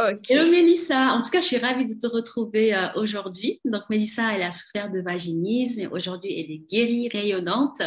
Hello Ok. Mélissa, en tout cas je suis ravie de te retrouver aujourd'hui. Donc Mélissa, elle a souffert de vaginisme et aujourd'hui elle est guérie, rayonnante.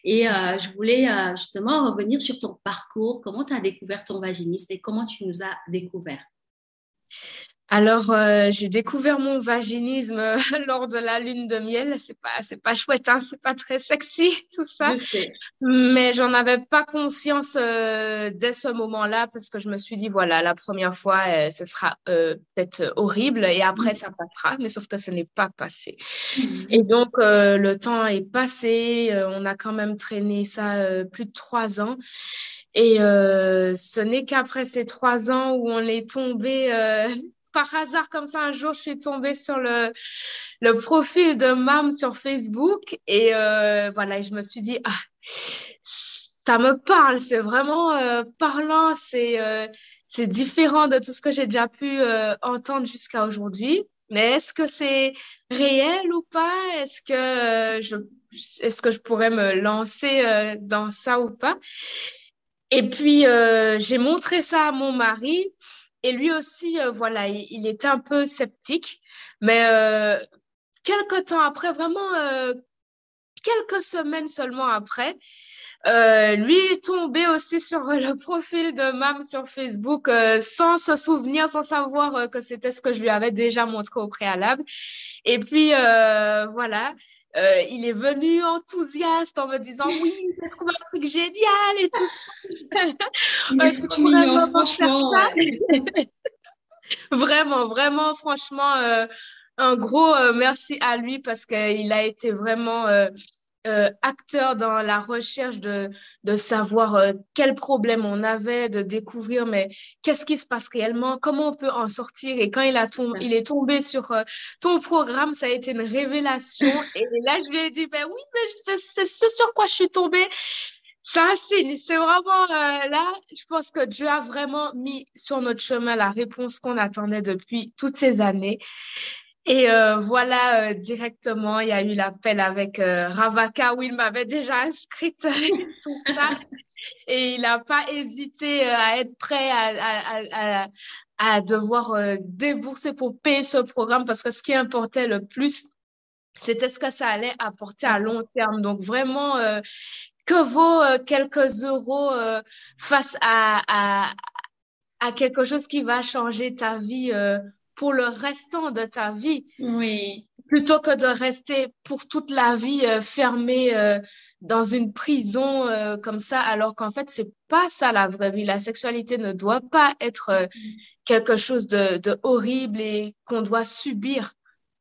Et je voulais justement revenir sur ton parcours, comment tu as découvert ton vaginisme et comment tu nous as découvert. Alors, j'ai découvert mon vaginisme lors de la lune de miel. C'est pas chouette, hein, c'est pas très sexy tout ça. Je sais. Mais j'en avais pas conscience dès ce moment-là parce que je me suis dit voilà, la première fois, ce sera peut-être horrible et après ça passera. Mais sauf que ce n'est pas passé. Et Mhm. donc le temps est passé. On a quand même traîné ça plus de 3 ans. Et ce n'est qu'après ces 3 ans où on est tombé par hasard comme ça. Un jour, je suis tombée sur le profil de Mam sur Facebook et voilà, et je me suis dit, ah, ça me parle, c'est vraiment parlant, c'est différent de tout ce que j'ai déjà pu entendre jusqu'à aujourd'hui. Mais est-ce que c'est réel ou pas? Est-ce que je pourrais me lancer dans ça ou pas? Et puis, j'ai montré ça à mon mari et lui aussi, voilà, il était un peu sceptique. Mais quelques temps après, vraiment quelques semaines seulement après, lui est tombé aussi sur le profil de Mam sur Facebook sans se souvenir, sans savoir que c'était ce que je lui avais déjà montré au préalable. Et puis, voilà. Il est venu enthousiaste en me disant oui, j'ai trouvé un truc génial et tout ça. Il est Tu trop pourrais mignon, vraiment faire franchement. ça. Vraiment, vraiment, franchement, un gros merci à lui parce qu'il a été vraiment acteur dans la recherche de savoir quels problèmes on avait, de découvrir, mais qu'est-ce qui se passe réellement, comment on peut en sortir. Et quand il est tombé sur ton programme, ça a été une révélation. Et là, je lui ai dit, ben oui, mais c'est ce sur quoi je suis tombée. C'est un signe, c'est vraiment là, je pense que Dieu a vraiment mis sur notre chemin la réponse qu'on attendait depuis toutes ces années. Et voilà, directement, il y a eu l'appel avec Ravaka où il m'avait déjà inscrite et tout ça. Et il n'a pas hésité à être prêt à devoir débourser pour payer ce programme parce que ce qui importait le plus, c'était ce que ça allait apporter à long terme. Donc vraiment, que vaut quelques euros face à quelque chose qui va changer ta vie pour le restant de ta vie, Oui. plutôt que de rester pour toute la vie fermé dans une prison comme ça, alors qu'en fait, c'est pas ça la vraie vie. La sexualité ne doit pas être quelque chose de horrible et qu'on doit subir.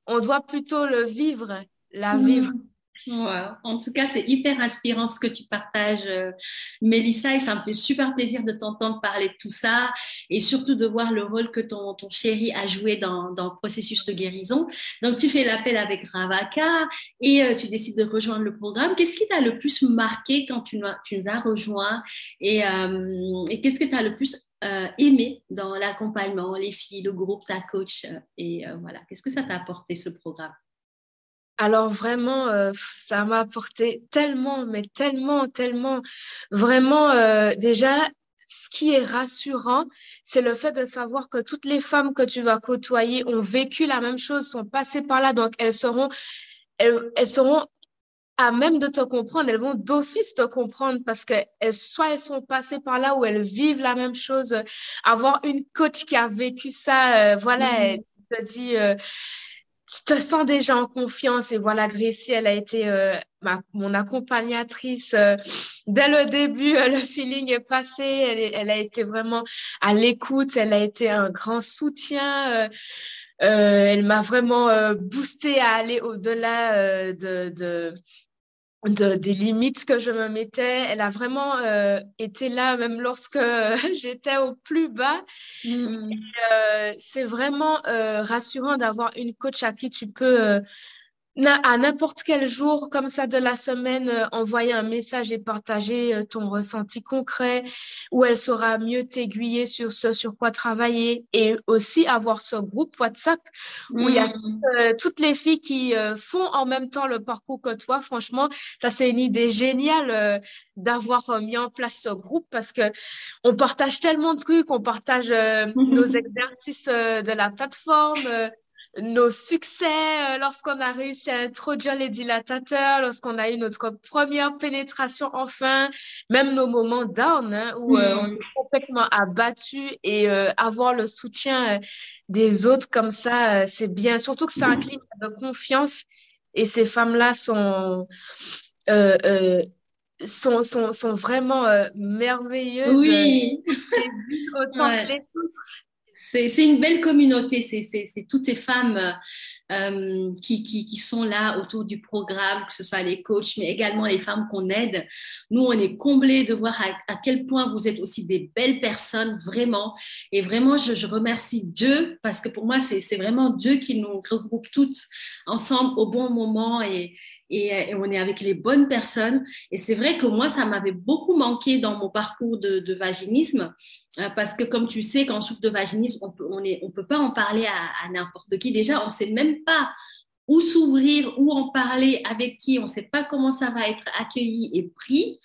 On doit plutôt le vivre, la vivre. Mhm. Ouais. En tout cas, c'est hyper inspirant ce que tu partages, Mélissa, et ça me fait super plaisir de t'entendre parler de tout ça et surtout de voir le rôle que ton chéri a joué dans le processus de guérison. Donc, tu fais l'appel avec Ravaka et tu décides de rejoindre le programme. Qu'est-ce qui t'a le plus marqué quand tu nous as rejoints et qu'est-ce que tu as le plus aimé dans l'accompagnement, les filles, le groupe, ta coach voilà, qu'est-ce que ça t'a apporté ce programme? Alors vraiment, ça m'a apporté tellement, mais tellement, tellement, vraiment, déjà, ce qui est rassurant, c'est le fait de savoir que toutes les femmes que tu vas côtoyer ont vécu la même chose, sont passées par là, donc elles seront à même de te comprendre, elles vont d'office te comprendre parce que soit elles sont passées par là ou elles vivent la même chose. Avoir une coach qui a vécu ça, voilà, elle Mhm. te dit, tu te sens déjà en confiance. Et voilà, Gracie, elle a été mon accompagnatrice. Dès le début, le feeling est passé. Elle a été vraiment à l'écoute. Elle a été un grand soutien. Elle m'a vraiment boosté à aller au-delà des limites que je me mettais. Elle a vraiment été là, même lorsque j'étais au plus bas. Mhm. C'est vraiment rassurant d'avoir une coach à qui tu peux À n'importe quel jour comme ça de la semaine, envoyer un message et partager ton ressenti concret, où elle saura mieux t'aiguiller sur ce sur quoi travailler et aussi avoir ce groupe WhatsApp où il y a Hmm. toutes les filles qui font en même temps le parcours que toi. Franchement, ça c'est une idée géniale d'avoir mis en place ce groupe parce que on partage tellement de trucs, on partage nos exercices de la plateforme. Nos succès lorsqu'on a réussi à introduire les dilatateurs, lorsqu'on a eu notre première pénétration enfin, même nos moments down hein, où on Hmm. est complètement abattu et avoir le soutien des autres comme ça, c'est bien. Surtout que c'est un climat de confiance et ces femmes-là euh, euh, sont vraiment merveilleuses Oui. et d'une autant que Ouais. les C'est une belle communauté, c'est toutes ces femmes qui sont là autour du programme, que ce soit les coachs, mais également les femmes qu'on aide. Nous, on est comblés de voir à quel point vous êtes aussi des belles personnes, vraiment. Et vraiment, je remercie Dieu, parce que pour moi, c'est vraiment Dieu qui nous regroupe toutes ensemble au bon moment et on est avec les bonnes personnes. Et c'est vrai que moi, ça m'avait beaucoup manqué dans mon parcours de vaginisme. Parce que comme tu sais, quand on souffre de vaginisme, on peut pas en parler à n'importe qui. Déjà, on ne sait même pas où s'ouvrir, où en parler, avec qui. On ne sait pas comment ça va être accueilli et pris.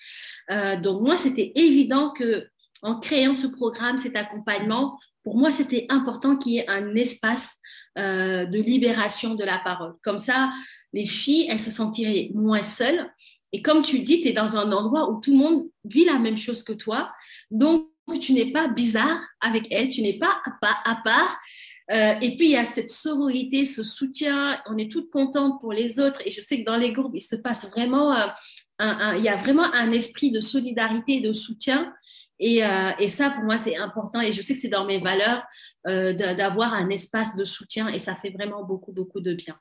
Donc moi, c'était évident que en créant ce programme, cet accompagnement, pour moi, c'était important qu'il y ait un espace de libération de la parole. Comme ça, les filles, elles se sentiraient moins seules. Et comme tu dis, tu es dans un endroit où tout le monde vit la même chose que toi. Donc, tu n'es pas bizarre avec elles, tu n'es pas à part. Et puis, il y a cette sororité, ce soutien. On est toutes contentes pour les autres. Et je sais que dans les groupes, il se passe vraiment, il y a vraiment un esprit de solidarité et de soutien. Et ça, pour moi, c'est important. Et je sais que c'est dans mes valeurs d'avoir un espace de soutien. Et ça fait vraiment beaucoup, beaucoup de bien.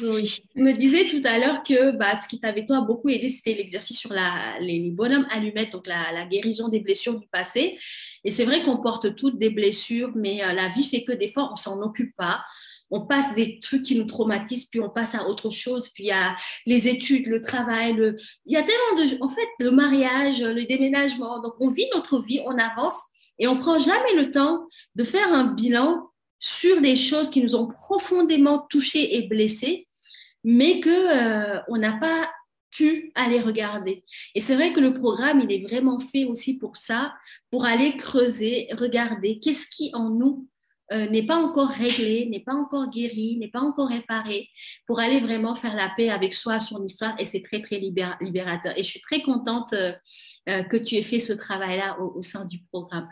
Oui. Tu me disais tout à l'heure que bah, ce qui t'avait toi beaucoup aidé, c'était l'exercice sur les bonhommes allumettes, donc la guérison des blessures du passé. Et c'est vrai qu'on porte toutes des blessures, mais la vie fait que des fois, on s'en occupe pas. On passe des trucs qui nous traumatisent, puis on passe à autre chose. Puis il y a les études, le travail, il y a tellement de... En fait, le mariage, le déménagement. Donc on vit notre vie, on avance et on prend jamais le temps de faire un bilan sur les choses qui nous ont profondément touchés et blessés mais que on n'a pas pu aller regarder. Et c'est vrai que le programme, il est vraiment fait aussi pour ça, pour aller creuser, regarder qu'est-ce qui en nous n'est pas encore réglé, n'est pas encore guéri, n'est pas encore réparé, pour aller vraiment faire la paix avec soi, son histoire, et c'est très, très libérateur. Et je suis très contente que tu aies fait ce travail-là au sein du programme.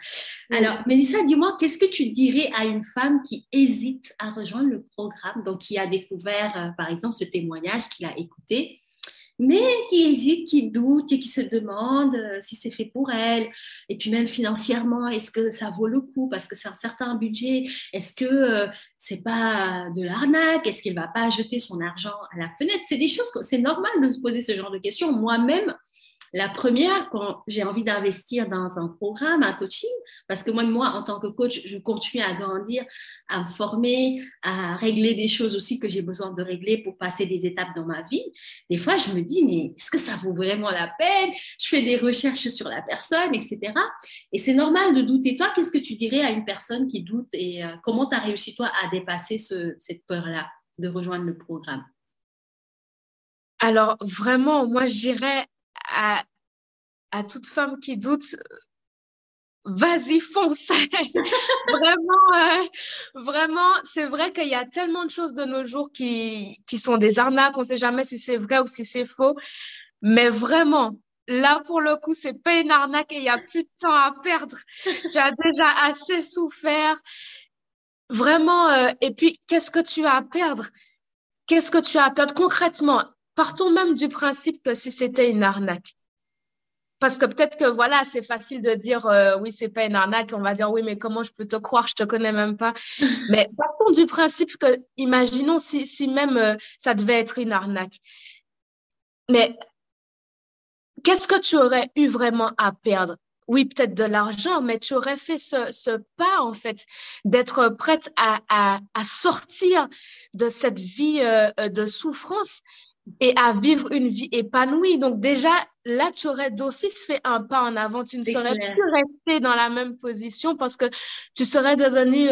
Alors, Oui. Mélissa, dis-moi, qu'est-ce que tu dirais à une femme qui hésite à rejoindre le programme, donc qui a découvert, par exemple, ce témoignage qu'il a écouté, mais qui hésite, qui doute et qui se demande si c'est fait pour elle, et puis même financièrement, est-ce que ça vaut le coup parce que c'est un certain budget, est-ce que c'est pas de l'arnaque, est-ce qu'il va pas jeter son argent à la fenêtre? C'est des choses, c'est normal de se poser ce genre de questions. Moi-même, la première, quand j'ai envie d'investir dans un programme, un coaching, parce que moi, en tant que coach, je continue à grandir, à me former, à régler des choses aussi que j'ai besoin de régler pour passer des étapes dans ma vie. Des fois, je me dis, mais est-ce que ça vaut vraiment la peine? Je fais des recherches sur la personne, etc. Et c'est normal de douter. Toi, qu'est-ce que tu dirais à une personne qui doute et comment tu as réussi, toi, à dépasser cette peur-là de rejoindre le programme? Alors, vraiment, moi, je dirais à, à toute femme qui doute, vas-y, fonce. Vraiment, vraiment, c'est vrai qu'il y a tellement de choses de nos jours qui sont des arnaques. On ne sait jamais si c'est vrai ou si c'est faux. Mais vraiment, là, pour le coup, c'est pas une arnaque et il n'y a plus de temps à perdre. Tu as déjà assez souffert. Vraiment, et puis, qu'est-ce que tu as à perdre? Qu'est-ce que tu as à perdre concrètement? Partons même du principe que si c'était une arnaque. Parce que peut-être que voilà, c'est facile de dire oui, c'est pas une arnaque. On va dire oui, mais comment je peux te croire? Je te connais même pas. Mais partons du principe que, imaginons si même ça devait être une arnaque. Mais qu'est-ce que tu aurais eu vraiment à perdre? oui, peut-être de l'argent, mais tu aurais fait ce pas, en fait, d'être prête à sortir de cette vie de souffrance et à vivre une vie épanouie. Donc déjà, là, tu aurais d'office fait un pas en avant. Tu ne C'est serais clair. plus resté dans la même position parce que tu serais devenu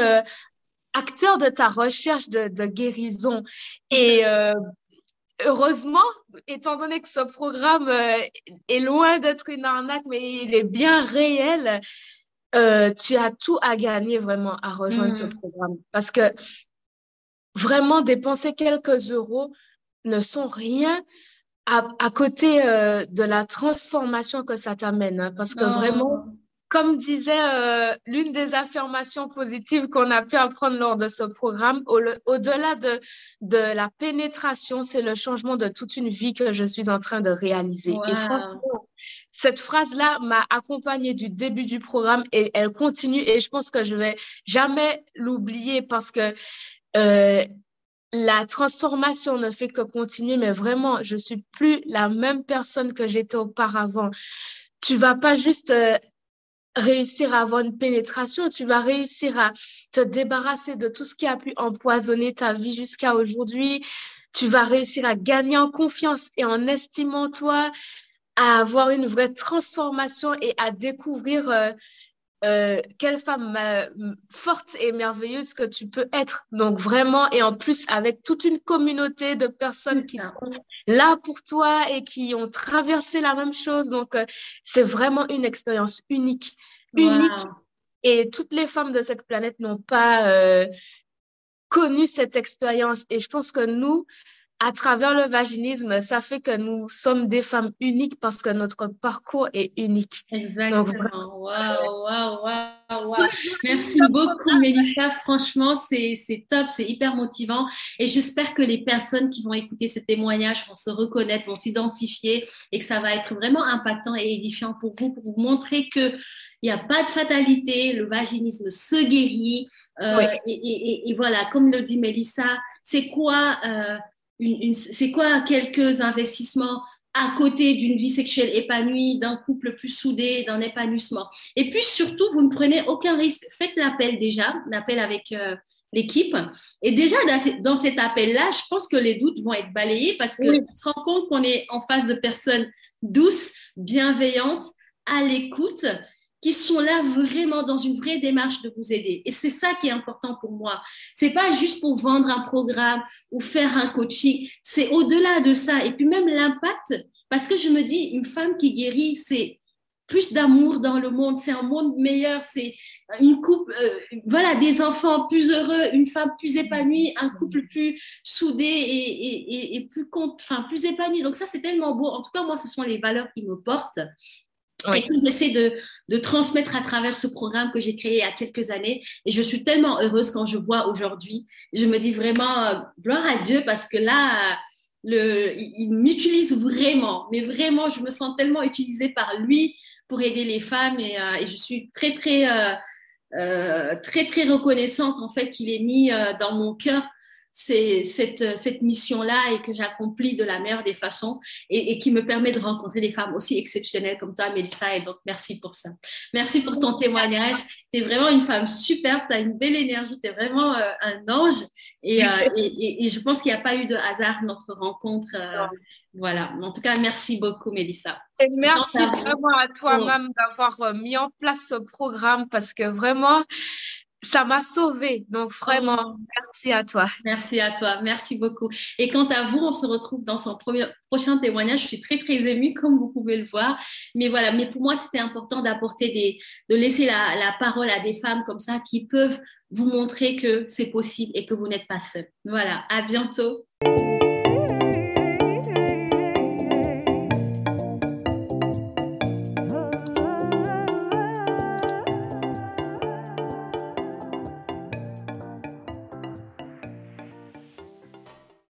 acteur de ta recherche de guérison. Et heureusement, étant donné que ce programme est loin d'être une arnaque, mais il est bien réel, tu as tout à gagner vraiment à rejoindre ce Mm. programme. Parce que vraiment, dépenser quelques euros ne sont rien à côté de la transformation que ça t'amène, hein. Parce que vraiment, Oh, comme disait l'une des affirmations positives qu'on a pu apprendre lors de ce programme, au-delà de la pénétration, c'est le changement de toute une vie que je suis en train de réaliser. Et wow. franchement, cette phrase-là m'a accompagnée du début du programme et elle continue et je pense que je vais jamais l'oublier parce que euh, la transformation ne fait que continuer, mais vraiment, je suis plus la même personne que j'étais auparavant. Tu vas pas juste réussir à avoir une pénétration, tu vas réussir à te débarrasser de tout ce qui a pu empoisonner ta vie jusqu'à aujourd'hui. Tu vas réussir à gagner en confiance et en estime en toi, à avoir une vraie transformation et à découvrir quelle femme forte et merveilleuse que tu peux être. Donc vraiment, et en plus avec toute une communauté de C'est personnes qui ça. sont là pour toi et qui ont traversé la même chose. Donc c'est vraiment une expérience unique, unique. Wow. Et toutes les femmes de cette planète n'ont pas connu cette expérience. Et je pense que nous, à travers le vaginisme, ça fait que nous sommes des femmes uniques parce que notre parcours est unique. Donc, Exactement. Waouh, waouh, waouh, waouh. Merci vraiment, beaucoup, Mélissa. Franchement, c'est top, c'est hyper motivant. Et j'espère que les personnes qui vont écouter ce témoignage vont se reconnaître, vont s'identifier et que ça va être vraiment impactant et édifiant pour vous montrer que il n'y a pas de fatalité, le vaginisme se guérit. oui. Et voilà, comme le dit Mélissa, c'est quoi, c'est quoi quelques investissements à côté d'une vie sexuelle épanouie, d'un couple plus soudé, d'un épanouissement. Et puis surtout, vous ne prenez aucun risque. Faites l'appel déjà, l'appel avec l'équipe. Et déjà, dans cet appel-là, je pense que les doutes vont être balayés parce qu'on Oui, se rend compte qu'on est en face de personnes douces, bienveillantes, à l'écoute, qui sont là vraiment dans une vraie démarche de vous aider. Et c'est ça qui est important pour moi. C'est pas juste pour vendre un programme ou faire un coaching. C'est au-delà de ça. Et puis même l'impact, parce que je me dis, une femme qui guérit, c'est plus d'amour dans le monde, c'est un monde meilleur, c'est une couple, voilà, des enfants plus heureux, une femme plus épanouie, un couple plus soudé et plus, enfin, plus épanoui. Donc ça, c'est tellement beau. En tout cas, moi, ce sont les valeurs qui me portent et oui. que j'essaie de transmettre à travers ce programme que j'ai créé il y a quelques années. Et je suis tellement heureuse quand je vois aujourd'hui. Je me dis vraiment, gloire à Dieu, parce que là, il m'utilise vraiment. Mais vraiment, je me sens tellement utilisée par lui pour aider les femmes. Et je suis très, très reconnaissante, en fait, qu'il ait mis dans mon cœur cette mission-là et que j'accomplis de la meilleure des façons et qui me permet de rencontrer des femmes aussi exceptionnelles comme toi, Mélissa. Et donc, merci pour ça. Merci pour ton témoignage. Tu es vraiment une femme superbe, tu as une belle énergie, tu es vraiment un ange. Et je pense qu'il n'y a pas eu de hasard notre rencontre. Voilà. En tout cas, merci beaucoup, Mélissa. Et Et quant merci à vous, vraiment à toi, oh, même, d'avoir mis en place ce programme parce que vraiment, ça m'a sauvée. Donc, vraiment, oh, merci à toi. merci à toi, merci beaucoup. Et quant à vous, on se retrouve dans son prochain témoignage. Je suis très, très émue, comme vous pouvez le voir. Mais voilà, mais pour moi, c'était important de laisser la parole à des femmes comme ça qui peuvent vous montrer que c'est possible et que vous n'êtes pas seul. Voilà, à bientôt.